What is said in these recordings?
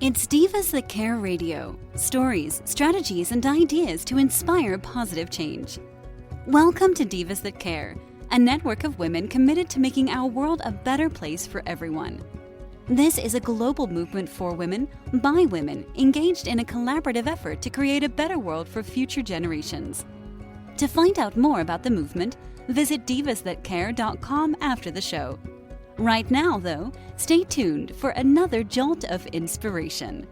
It's Divas That Care Radio. Stories, strategies, and ideas to inspire positive change. Welcome to Divas That Care, a network of women committed to making our world a better place for everyone. This is a global movement for women, by women, engaged in a collaborative effort to create a better world for future generations. To find out more about the movement, visit divasthatcare.com after the show. Right now, though, stay tuned for another jolt of inspiration.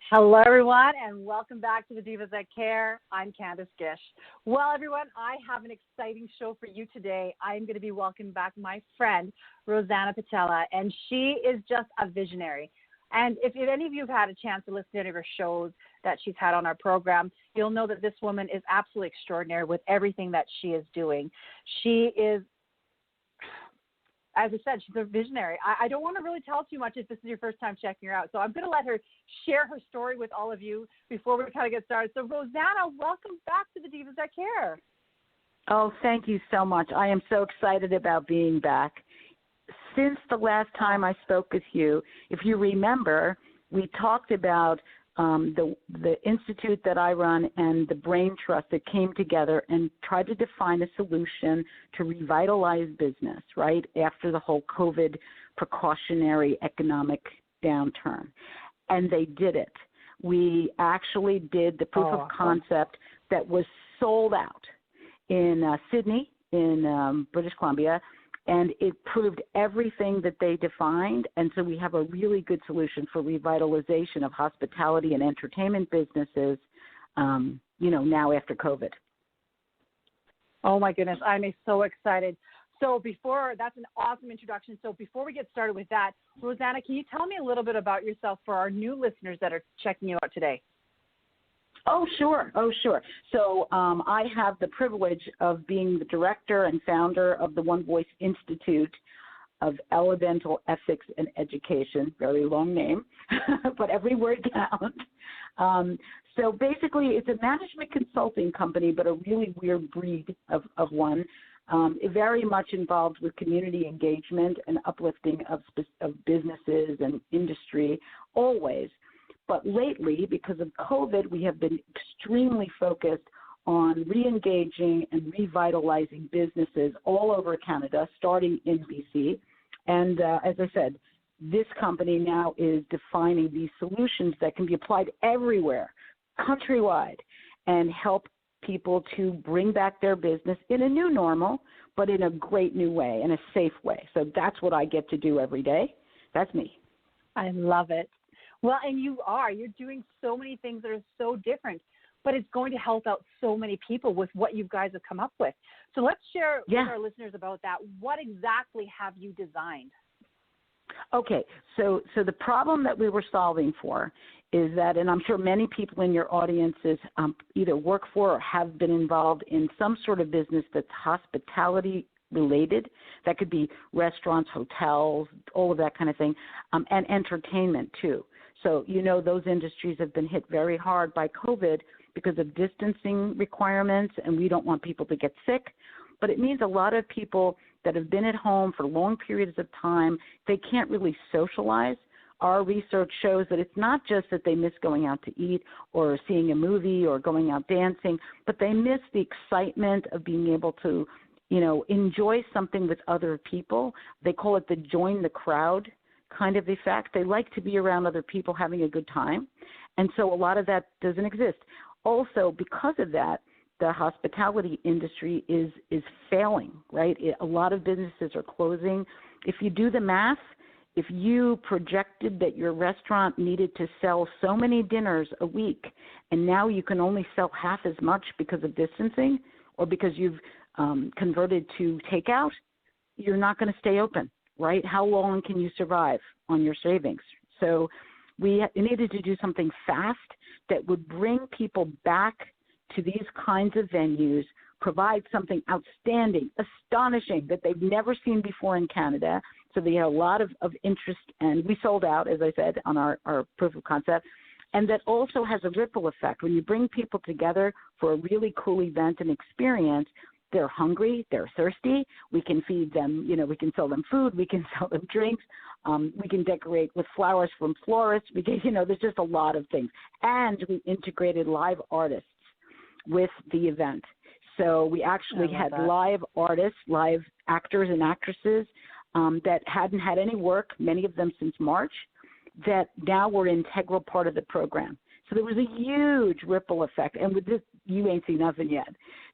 Hello, everyone, and welcome back to the Divas That Care. I'm Candace Gish. Well, everyone, I have an exciting show for you today. I'm going to be welcoming back my friend, Rosanna, and she is just a visionary. And if any of you have had a chance to listen to any of her shows that she's had on our program, you'll know that this woman is absolutely extraordinary with everything that she is doing. She is, as I said, she's a visionary. I don't want to really tell too much if this is your first time checking her out. So I'm going to let her share her story with all of you before we kind of get started. So Rosanna, welcome back to the Divas That Care. Oh, thank you so much. I am so excited about being back. Since the last time I spoke with you, if you remember, we talked about the institute that I run and the Brain Trust that came together and tried to define a solution to revitalize business, right, after the whole COVID precautionary economic downturn. And they did it. We actually did the proof of concept that was sold out in Sydney, in British Columbia, and it proved everything that they defined. And so we have a really good solution for revitalization of hospitality and entertainment businesses, now after COVID. Oh, my goodness. I'm so excited. So that's an awesome introduction. So before we get started with that, Rosanna, can you tell me a little bit about yourself for our new listeners that are checking you out today? Oh, sure. So I have the privilege of being the director and founder of the One Voice Institute of Elemental Ethics and Education. Very long name, but every word counts. So basically, it's a management consulting company, but a really weird breed of one. It very much involved with community engagement and uplifting of businesses and industry, always. But lately, because of COVID, we have been extremely focused on re-engaging and revitalizing businesses all over Canada, starting in BC. And as I said, this company now is defining these solutions that can be applied everywhere, countrywide, and help people to bring back their business in a new normal, but in a great new way, in a safe way. So that's what I get to do every day. That's me. I love it. Well, and you're doing so many things that are so different, but it's going to help out so many people with what you guys have come up with. So let's share with our listeners about that. What exactly have you designed? Okay, so the problem that we were solving for is that, and I'm sure many people in your audiences either work for or have been involved in some sort of business that's hospitality related. That could be restaurants, hotels, all of that kind of thing, and entertainment too. So, those industries have been hit very hard by COVID because of distancing requirements, and we don't want people to get sick. But it means a lot of people that have been at home for long periods of time, they can't really socialize. Our research shows that it's not just that they miss going out to eat or seeing a movie or going out dancing, but they miss the excitement of being able to, enjoy something with other people. They call it the join the crowd kind of effect. They like to be around other people having a good time. And so a lot of that doesn't exist. Also, because of that, the hospitality industry is failing, right? A lot of businesses are closing. If you do the math, if you projected that your restaurant needed to sell so many dinners a week, and now you can only sell half as much because of distancing or because you've converted to takeout, you're not going to stay open. Right? How long can you survive on your savings? So we needed to do something fast that would bring people back to these kinds of venues, provide something outstanding, astonishing that they've never seen before in Canada. So they had a lot of interest, and we sold out, as I said, on our proof of concept. And that also has a ripple effect. When you bring people together for a really cool event and experience, They're hungry, they're thirsty. We can feed them, we can sell them food, we can sell them drinks. We can decorate with flowers from florists. We can, there's just a lot of things. And we integrated live artists with the event. So we actually had live artists, live actors and actresses that hadn't had any work, many of them since March, that now were an integral part of the program. So there was a huge ripple effect. And with this, you ain't seen nothing yet.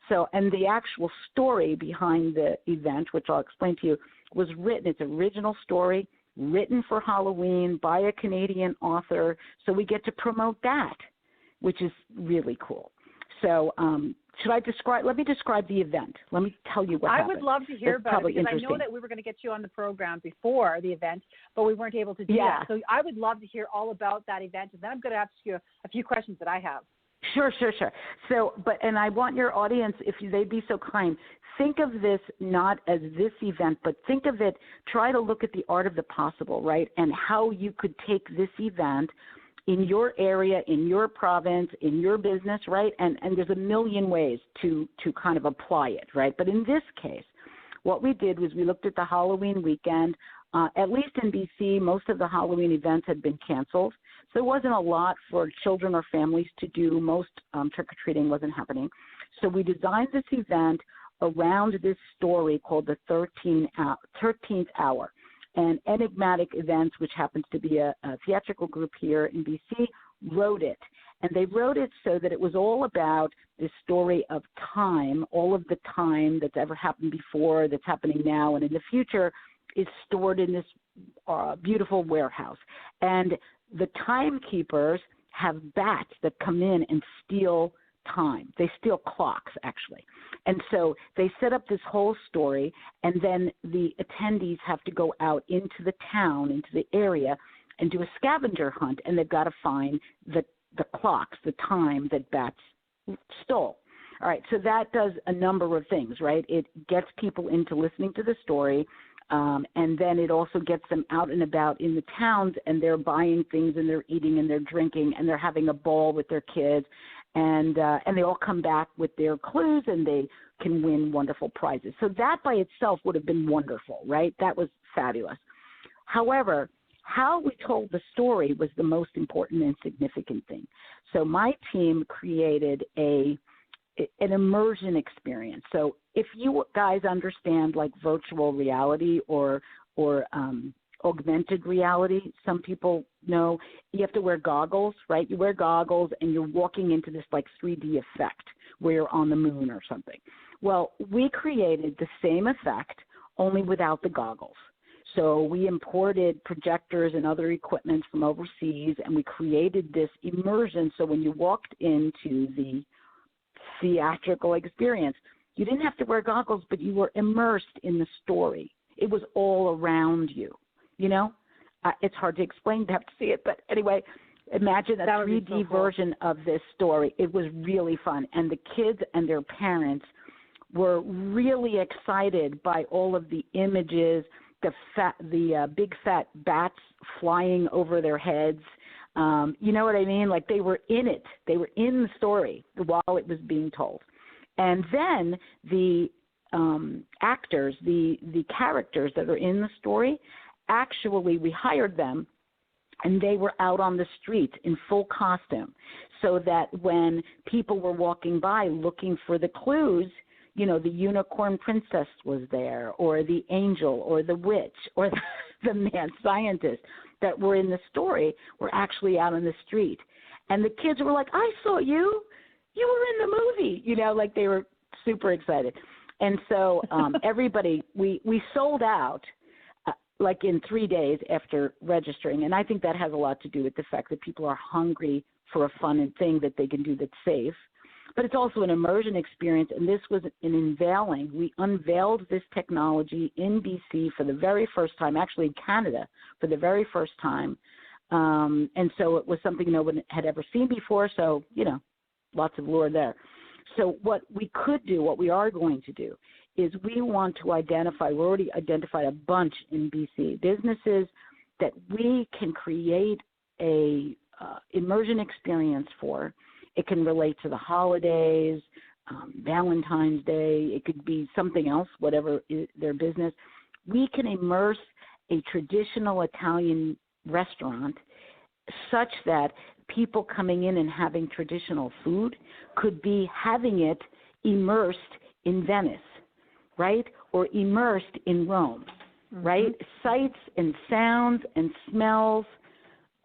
So, and the actual story behind the event, which I'll explain to you, was written. It's an original story, written for Halloween by a Canadian author. So we get to promote that, which is really cool. So let me describe the event. Let me tell you what happened. I would love to hear about it, because I know that we were going to get you on the program before the event, but we weren't able to do that. So I would love to hear all about that event, and then I'm going to ask you a few questions that I have. Sure. So, and I want your audience, if they'd be so kind, think of this not as this event, but think of it, try to look at the art of the possible, right? And how you could take this event in your area, in your province, in your business, right? And there's a million ways to kind of apply it, right? But in this case, what we did was we looked at the Halloween weekend. At least in BC, most of the Halloween events had been canceled. So there wasn't a lot for children or families to do. Most trick-or-treating wasn't happening. So we designed this event around this story called the 13th Hour. And Enigmatic Events, which happens to be a theatrical group here in BC, wrote it. And they wrote it so that it was all about this story of time, all of the time that's ever happened before, that's happening now, and in the future is stored in this beautiful warehouse. And the timekeepers have bats that come in and steal time. They steal clocks, actually. And so they set up this whole story, and then the attendees have to go out into the town, into the area, and do a scavenger hunt, and they've got to find the clocks, the time that bats stole. All right, so that does a number of things, right? It gets people into listening to the story, and then it also gets them out and about in the towns, and they're buying things, and they're eating, and they're drinking, and they're having a ball with their kids, and they all come back with their clues, and they can win wonderful prizes. So that by itself would have been wonderful, right? That was fabulous. However, how we told the story was the most important and significant thing. So my team created an immersion experience. So if you guys understand like virtual reality or augmented reality, some people know you have to wear goggles, right? You wear goggles and you're walking into this like 3D effect where you're on the moon or something. Well, we created the same effect only without the goggles. So we imported projectors and other equipment from overseas, and we created this immersion. So when you walked into the theatrical experience, you didn't have to wear goggles, but you were immersed in the story. It was all around you, It's hard to explain. You have to see it. But anyway, imagine a 3D version of this story. It was really fun. And the kids and their parents were really excited by all of the images, the big fat bats flying over their heads. You know what I mean? Like they were in it. They were in the story while it was being told. And then the actors, the characters that are in the story, actually we hired them, and they were out on the streets in full costume, so that when people were walking by looking for the clues, the unicorn princess was there, or the angel, or the witch, or the mad scientist that were in the story were actually out on the street. And the kids were like, I saw you. You were in the movie, like they were super excited. And so everybody, we sold out like in 3 days after registering. And I think that has a lot to do with the fact that people are hungry for a fun thing that they can do that's safe. But it's also an immersion experience, and this was an unveiling. We unveiled this technology in BC for the very first time, actually in Canada for the very first time. And so it was something no one had ever seen before, so, lots of lure there. So what we could do, what we are going to do, is we want to identify, we already identified a bunch in BC, businesses that we can create a immersion experience for. It can relate to the holidays, Valentine's Day. It could be something else, whatever is their business. We can immerse a traditional Italian restaurant such that people coming in and having traditional food could be having it immersed in Venice, right? Or immersed in Rome, right? Sights and sounds and smells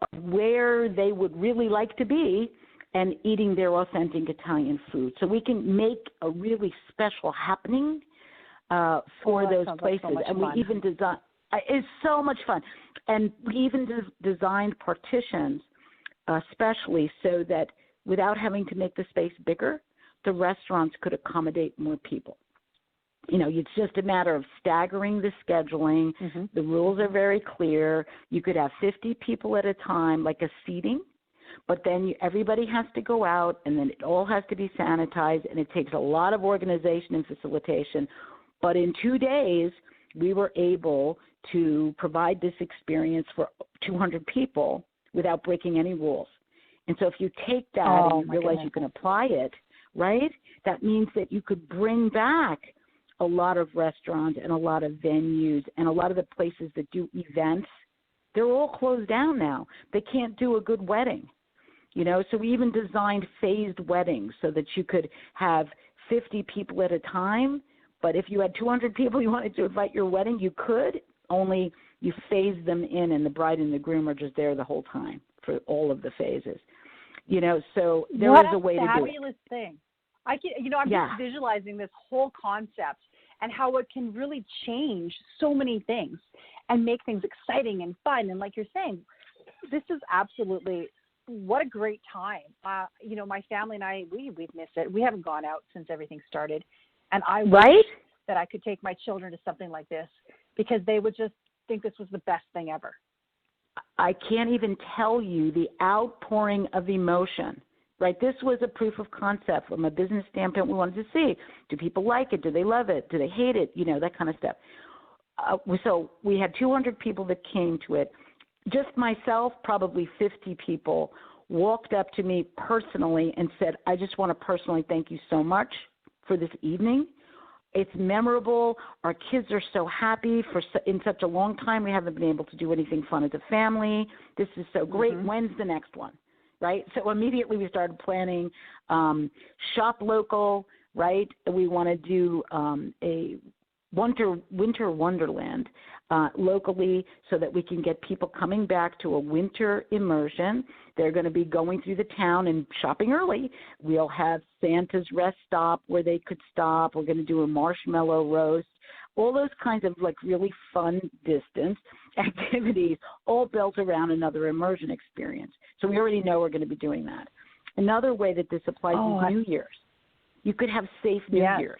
of where they would really like to be and eating their authentic Italian food. So we can make a really special happening for those places. Like so and fun. We even design, it's so much fun. And we even designed partitions especially so that without having to make the space bigger, the restaurants could accommodate more people. It's just a matter of staggering the scheduling. The rules are very clear. You could have 50 people at a time, like a seating, but then everybody has to go out, and then it all has to be sanitized, and it takes a lot of organization and facilitation. But in 2 days, we were able to provide this experience for 200 people without breaking any rules. And so if you take that and you realize you can apply it, right, that means that you could bring back a lot of restaurants and a lot of venues and a lot of the places that do events. They're all closed down now. They can't do a good wedding, So we even designed phased weddings so that you could have 50 people at a time. But if you had 200 people you wanted to invite your wedding, you could, only you phase them in, and the bride and the groom are just there the whole time for all of the phases. So there is a way to do it. What a fabulous thing. I'm just visualizing this whole concept and how it can really change so many things and make things exciting and fun. And like you're saying, this is absolutely, what a great time. My family and I, we've missed it. We haven't gone out since everything started. And I wish that I could take my children to something like this because they would just think this was the best thing ever. I can't even tell you the outpouring of emotion, right? This was a proof of concept from a business standpoint. We wanted to see, do people like it? Do they love it? Do they hate it? That kind of stuff. So we had 200 people that came to it. Just myself, probably 50 people walked up to me personally and said, I just want to personally thank you so much for this evening. It's memorable. Our kids are so happy. In such a long time, we haven't been able to do anything fun as a family. This is so great. When's the next one, right? So immediately we started planning shop local, right? We want to do a winter wonderland locally so that we can get people coming back to a winter immersion. They're going to be going through the town and shopping early. We'll have Santa's rest stop where they could stop. We're going to do a marshmallow roast, all those kinds of really fun distance activities, all built around another immersion experience. So we already know we're going to be doing that. Another way that this applies is New Year's. You could have safe New Year's,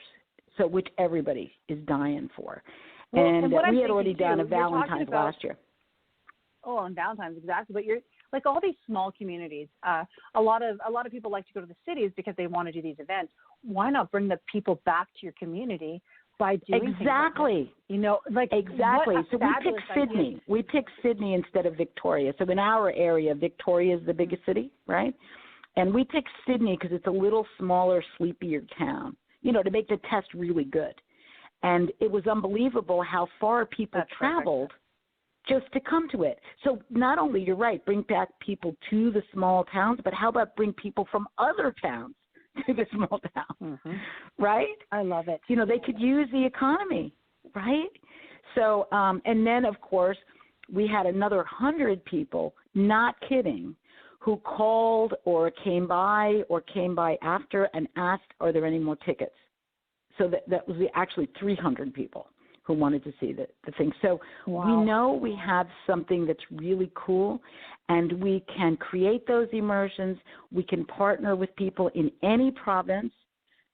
so which everybody is dying for. And we had already done a Valentine's last year. Oh, on Valentine's, exactly. But you're like all these small communities. A lot of people like to go to the cities because they want to do these events. Why not bring the people back to your community by doing exactly? Things like this? Exactly. So we picked Sydney. Idea. We picked Sydney instead of Victoria. So in our area, Victoria is the biggest city, right? And we picked Sydney because it's a little smaller, sleepier town. To make the test really good. And it was unbelievable how far people traveled just to come to it. So not only, you're right, bring back people to the small towns, but how about bring people from other towns to the small town, right? I love it. They could use the economy, right? So, and then, of course, we had another 100 people, not kidding, who called or came by after and asked, are there any more tickets? So that was actually 300 people who wanted to see the thing. So we know we have something that's really cool, and we can create those immersions. We can partner with people in any province.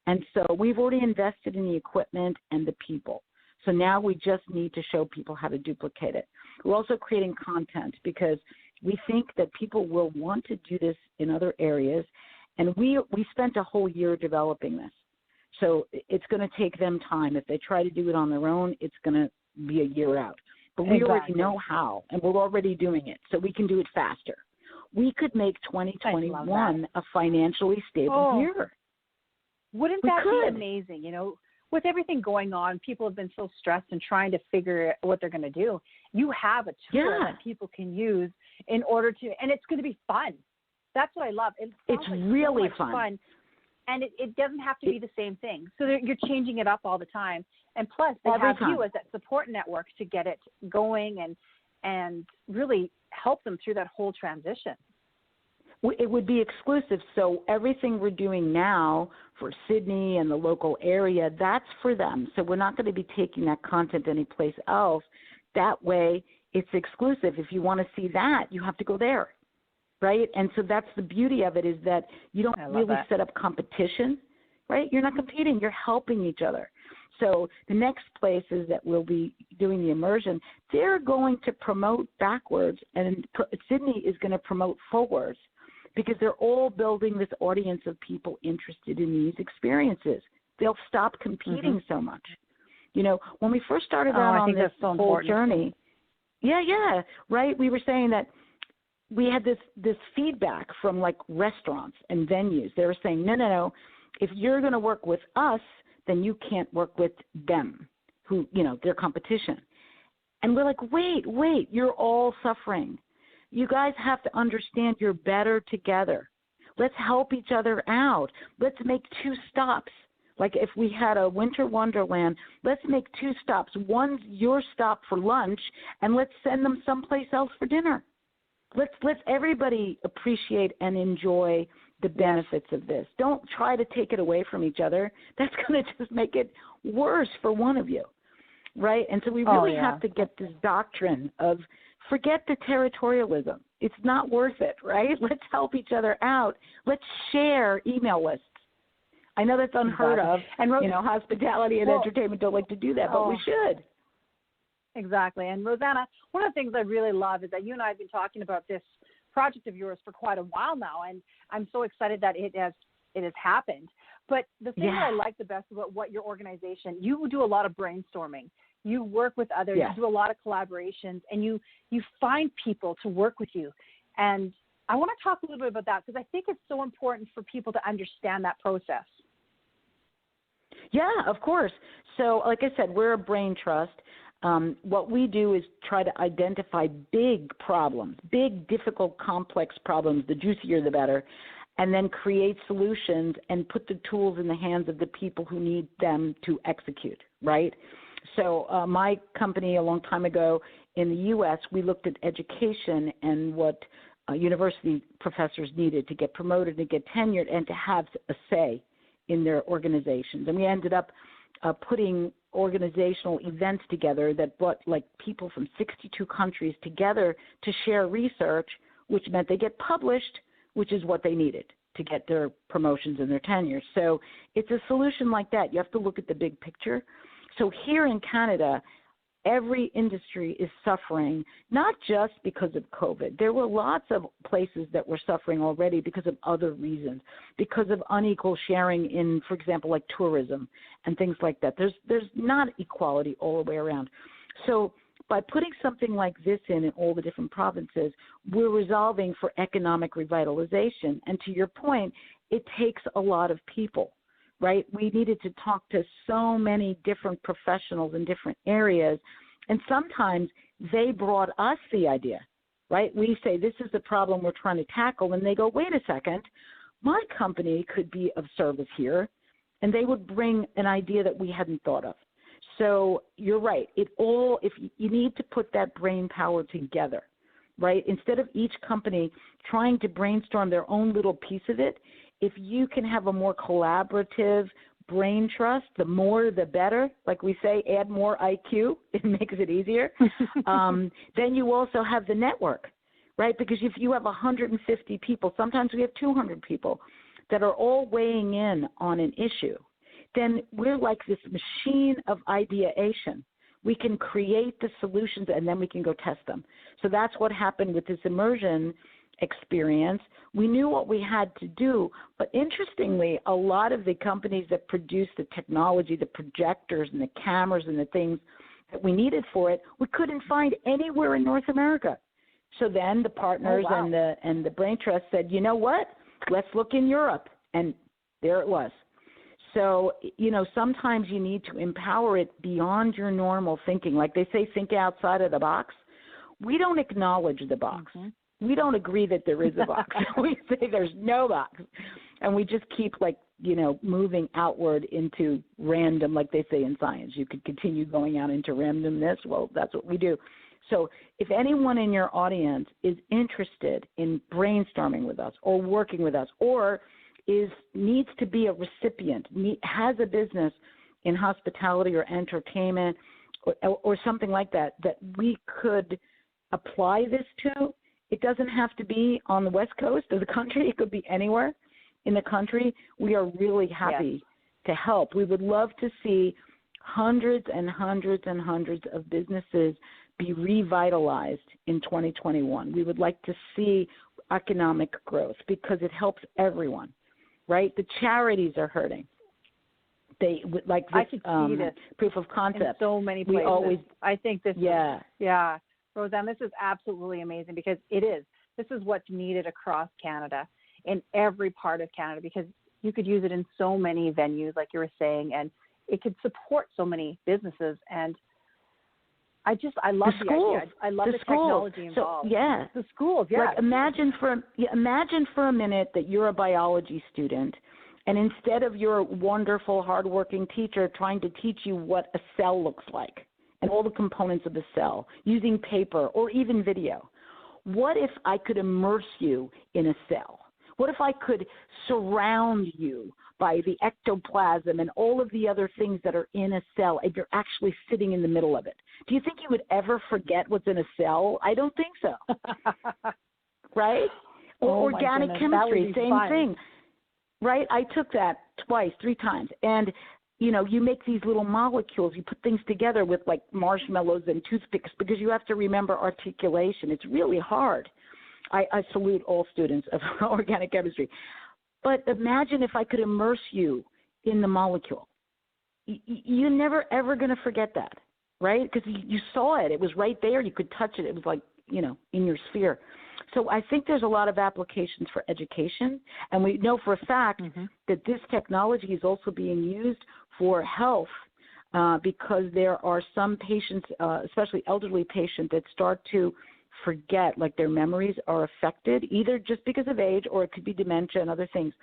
And so we've already invested in the equipment and the people. So now we just need to show people how to duplicate it. We're also creating content because we think that people will want to do this in other areas. And we spent a whole year developing this. So it's going to take them time. If they try to do it on their own, it's going to be a year out. But we already know how, and we're already doing it, so we can do it faster. We could make 2021 a financially stable year. Wouldn't that be amazing? You know, with everything going on, people have been so stressed and trying to figure what they're going to do. You have a tool that people can use in order to, and it's going to be fun. That's what I love. It's like really so much fun. And it doesn't have to be the same thing. So you're changing it up all the time. And plus, they have you as that support network to get it going and really help them through that whole transition. It would be exclusive. So everything we're doing now for Sydney and the local area, that's for them. So we're not going to be taking that content anyplace else. That way, it's exclusive. If you want to see that, you have to go there. Right? And so that's the beauty of it, is that you don't really set up competition, right? You're not competing. You're helping each other. So the next places that we'll be doing the immersion, they're going to promote backwards, and Sydney is going to promote forwards, because they're all building this audience of people interested in these experiences. They'll stop competing so much. You know, when we first started out on this whole journey, right? We were saying that we had this feedback from like restaurants and venues. They were saying, no, if you're going to work with us, then you can't work with them, who, you know, their competition. And we're like, wait, you're all suffering. You guys have to understand you're better together. Let's help each other out. Let's make 2 stops. Like if we had a winter wonderland, let's make 2 stops. One's your stop for lunch, and let's send them someplace else for dinner. Let's everybody appreciate and enjoy the benefits of this. Don't try to take it away from each other. That's going to just make it worse for one of you, right? And so we really have to get this doctrine of forget the territorialism. It's not worth it, right? Let's help each other out. Let's share email lists. I know that's unheard of, and you know, hospitality and entertainment don't like to do that, but we should. Exactly. And Rosanna, one of the things I really love is that you and I have been talking about this project of yours for quite a while now, and I'm so excited that it has happened. But the thing that I like the best about what your organization, you do a lot of brainstorming. You work with others, you do a lot of collaborations, and you find people to work with you. And I want to talk a little bit about that, because I think it's so important for people to understand that process. Yeah, of course. So like I said, we're a brain trust. What we do is try to identify big problems, big, difficult, complex problems, the juicier the better, and then create solutions and put the tools in the hands of the people who need them to execute, right? So my company a long time ago in the U.S., we looked at education and what university professors needed to get promoted and get tenured and to have a say in their organizations. And we ended up putting organizational events together that brought like people from 62 countries together to share research, which meant they get published, which is what they needed to get their promotions and their tenures. So it's a solution like that. You have to look at the big picture. So here in Canada, every industry is suffering, not just because of COVID. There were lots of places that were suffering already because of other reasons, because of unequal sharing in, for example, like tourism and things like that. There's not equality all the way around. So by putting something like this in all the different provinces, we're resolving for economic revitalization. And to your point, it takes a lot of people. Right? We needed to talk to so many different professionals in different areas, and sometimes they brought us the idea, right? We say, this is the problem we're trying to tackle, and they go, wait a second, my company could be of service here, and they would bring an idea that we hadn't thought of. So you're right. If you need to put that brain power together, right? Instead of each company trying to brainstorm their own little piece of it, if you can have a more collaborative brain trust, the more the better. Like we say, add more IQ. It makes it easier. Then you also have the network, right? Because if you have 150 people, sometimes we have 200 people that are all weighing in on an issue, then we're like this machine of ideation. We can create the solutions, and then we can go test them. So that's what happened with this immersion experience. We knew what we had to do, but interestingly, a lot of the companies that produce the technology, the projectors and the cameras and the things that we needed for it, we couldn't find anywhere in North America. So then the partners and the Brain Trust said, you know what? Let's look in Europe. And there it was. So, sometimes you need to empower it beyond your normal thinking. Like they say, think outside of the box. We don't acknowledge the box. Mm-hmm. We don't agree that there is a box. We say there's no box. And we just keep, moving outward into random, like they say in science. You could continue going out into randomness. Well, that's what we do. So if anyone in your audience is interested in brainstorming with us or working with us or needs to be a recipient, has a business in hospitality or entertainment or something like that we could apply this to, it doesn't have to be on the West Coast of the country. It could be anywhere in the country. We are really happy to help. We would love to see hundreds and hundreds and hundreds of businesses be revitalized in 2021. We would like to see economic growth because it helps everyone, right? The charities are hurting. They like this, I could see this proof of concept. in so many places. I think this is, Rosanna, this is absolutely amazing because it is. This is what's needed across Canada, in every part of Canada, because you could use it in so many venues, like you were saying, and it could support so many businesses. And I love the idea. I love the technology involved. So, the schools. Yeah. Like imagine for a minute that you're a biology student, and instead of your wonderful, hardworking teacher trying to teach you what a cell looks like and all the components of the cell, using paper or even video, what if I could immerse you in a cell? What if I could surround you by the ectoplasm and all of the other things that are in a cell, and you're actually sitting in the middle of it? Do you think you would ever forget what's in a cell? I don't think so. Right? Or organic chemistry, same thing. Right? I took that twice, 3 times. And, you make these little molecules. You put things together with, like, marshmallows and toothpicks because you have to remember articulation. It's really hard. I salute all students of organic chemistry. But imagine if I could immerse you in the molecule. You're never, ever going to forget that, right? Because you saw it. It was right there. You could touch it. It was like, in your sphere. So I think there's a lot of applications for education. And we know for a fact that this technology is also being used for health because there are some patients, especially elderly patients, that start to forget, like their memories are affected, either just because of age or it could be dementia and other things.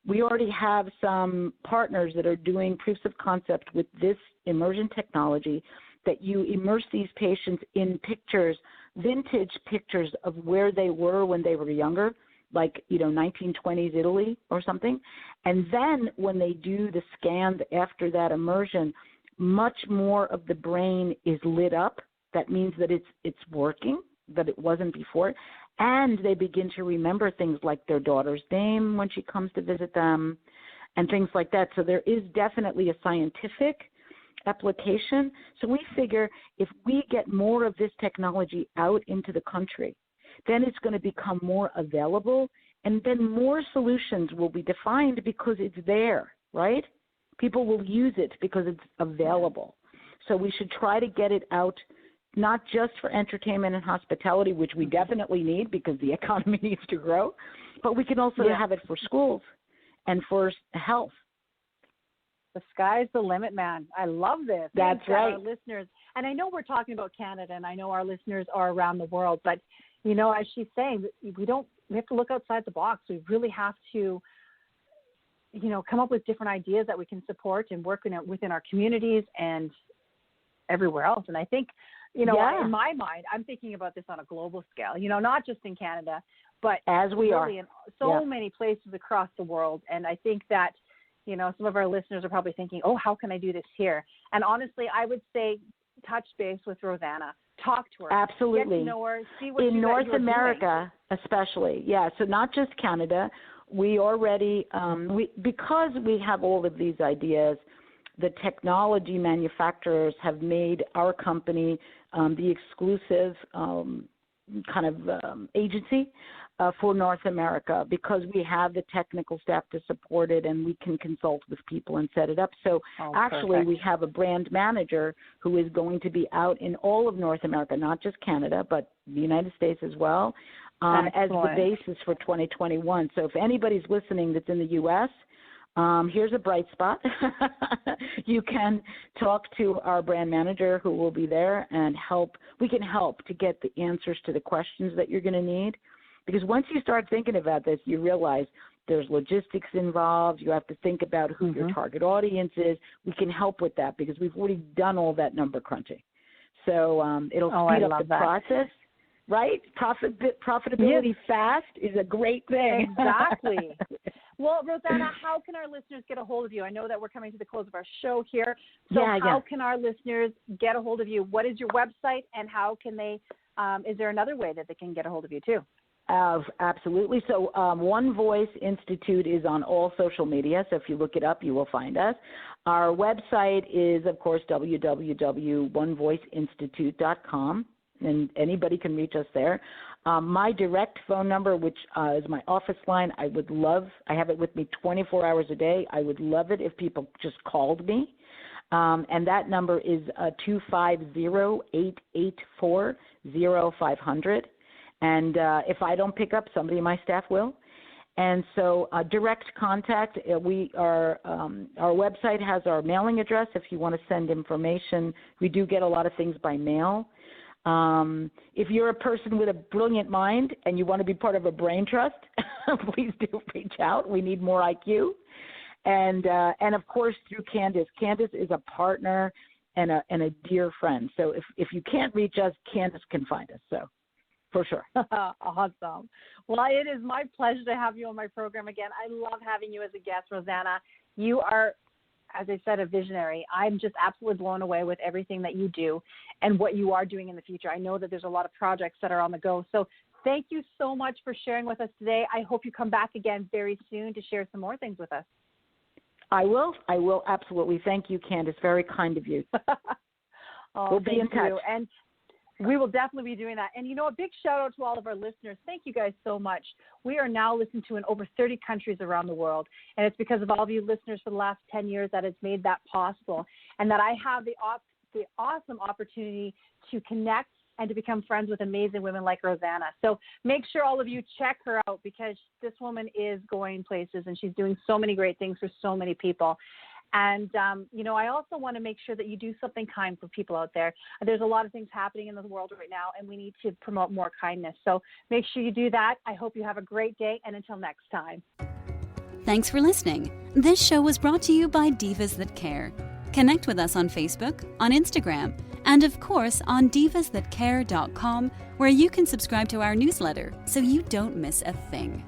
We already have some partners that are doing proofs of concept with this immersion technology, that you immerse these patients in pictures, vintage pictures of where they were when they were younger, like, 1920s Italy or something. And then when they do the scans after that immersion, much more of the brain is lit up. That means that it's working, that it wasn't before. And they begin to remember things like their daughter's name when she comes to visit them and things like that. So there is definitely a scientific application. So we figure if we get more of this technology out into the country, then it's going to become more available, and then more solutions will be defined because it's there, right? People will use it because it's available. So we should try to get it out, not just for entertainment and hospitality, which we definitely need because the economy needs to grow, but we can also have it for schools and for health. The sky's the limit, man. I love this. That's right. Our listeners, and I know we're talking about Canada, and I know our listeners are around the world, but, as she's saying, we have to look outside the box. We really have to, come up with different ideas that we can support and work within our communities and everywhere else. And I think, in my mind, I'm thinking about this on a global scale, not just in Canada, but as we are in so many places across the world. And I think that, some of our listeners are probably thinking, oh, how can I do this here? And honestly, I would say touch base with Rosanna. Talk to her. Absolutely. Get to know her. See what in North America, especially. Yeah, so not just Canada. We already, because we have all of these ideas, the technology manufacturers have made our company the exclusive agency for North America, because we have the technical staff to support it, and we can consult with people and set it up. So actually we have a brand manager who is going to be out in all of North America, not just Canada, but the United States as well, as the basis for 2021. So if anybody's listening that's in the U.S., Here's a bright spot. You can talk to our brand manager who will be there and help. We can help to get the answers to the questions that you're going to need. Because once you start thinking about this, you realize there's logistics involved. You have to think about who your target audience is. We can help with that because we've already done all that number crunching. So it'll speed up the process, right? Profitability fast is a great thing. Exactly. Well, Rosanna, how can our listeners get a hold of you? I know that we're coming to the close of our show here. So how can our listeners get a hold of you? What is your website, and how can they is there another way that they can get a hold of you too? Absolutely. So One Voice Institute is on all social media. So if you look it up, you will find us. Our website is, of course, www.onevoiceinstitute.com, and anybody can reach us there. My direct phone number, which is my office line, I have it with me 24 hours a day. I would love it if people just called me. And that number is 250-884-0500. And if I don't pick up, somebody in my staff will. And so direct contact, our website has our mailing address if you want to send information. We do get a lot of things by mail. If you're a person with a brilliant mind and you want to be part of a brain trust, please do reach out. We need more IQ. And of course, through Candace. Candace is a partner and a dear friend. So if you can't reach us, Candace can find us. So. For sure. Awesome. Well, it is my pleasure to have you on my program again. I love having you as a guest, Rosanna. You are, as I said, a visionary. I'm just absolutely blown away with everything that you do and what you are doing in the future. I know that there's a lot of projects that are on the go. So thank you so much for sharing with us today. I hope you come back again very soon to share some more things with us. I will absolutely. Thank you, Candace. Very kind of you. We'll be in touch. And we will definitely be doing that. And, a big shout out to all of our listeners. Thank you guys so much. We are now listened to in over 30 countries around the world. And it's because of all of you listeners for the last 10 years that has made that possible. And that I have the awesome opportunity to connect and to become friends with amazing women like Rosanna. So make sure all of you check her out because this woman is going places and she's doing so many great things for so many people. And, I also want to make sure that you do something kind for people out there. There's a lot of things happening in the world right now, and we need to promote more kindness. So make sure you do that. I hope you have a great day, and until next time. Thanks for listening. This show was brought to you by Divas That Care. Connect with us on Facebook, on Instagram, and of course on divasthatcare.com, where you can subscribe to our newsletter so you don't miss a thing.